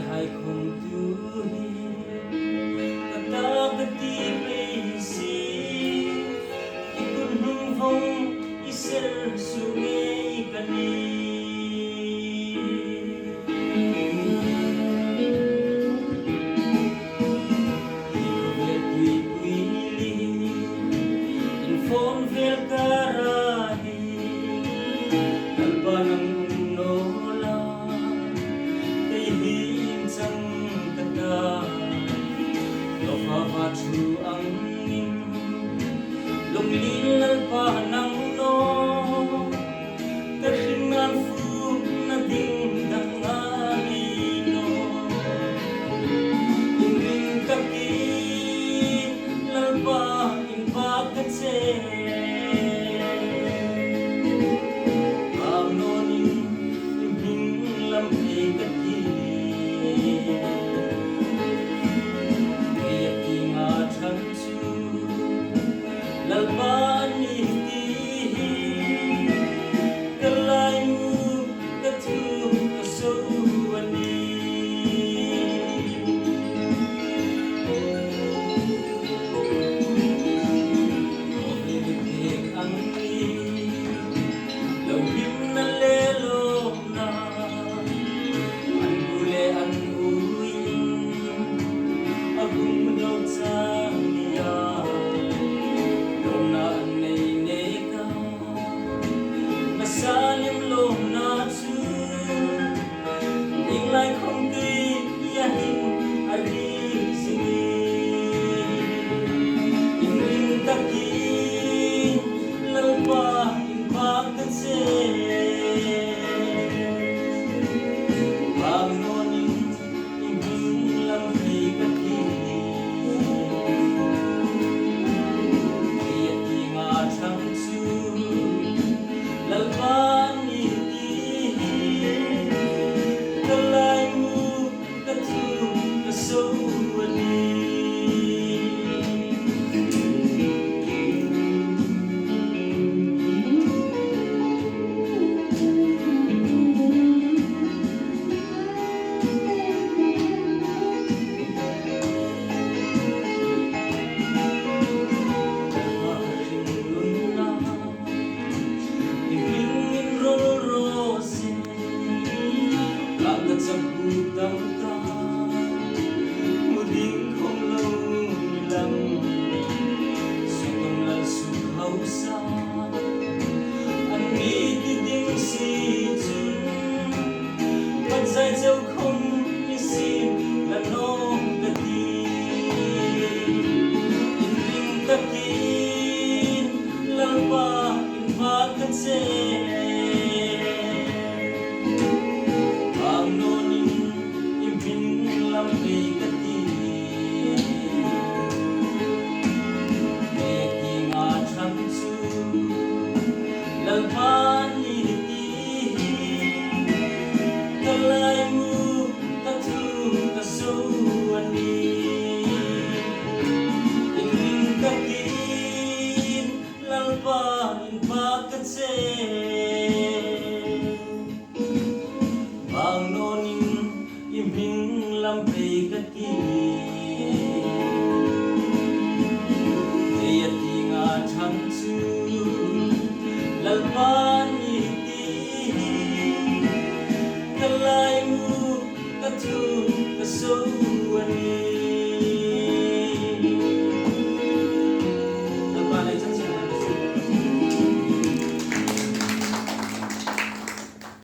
hai không tui kata kati peisi ikun hung hong iser sungai kani ikovet tui puili infon vel karahi albanang chu angin lung lilal pa nang no terhingan fu na ding dang alino ingin kaki lalpa in pagkatse pagnonin ibing lampi kati lalpan iti kalay mo katu kasawani oblibitik ang lawim na lelo na ang bule ang uwing agumulog sa salim lom na chu inglai không tui yahin ali singi in taki lalpa in pagkatse pagnonin ibing lampi kati iyati nga chang chu lalpan iti kalay mo katu kasawani muding không lâu lắm suy tâm là su hậu sa anh nghĩ tiếng si chun bắt dài dâu không như xin là non cất đi in ring cất đi lalpa in ba cất xe lampi kati eki nga chang chu lalpan iti kalay mo katu kasawani ingin kakin lalpa in pagkatse pagnonin ibing lampi kati iyati nga chang chu lalpan iti kalay mo katu kasawani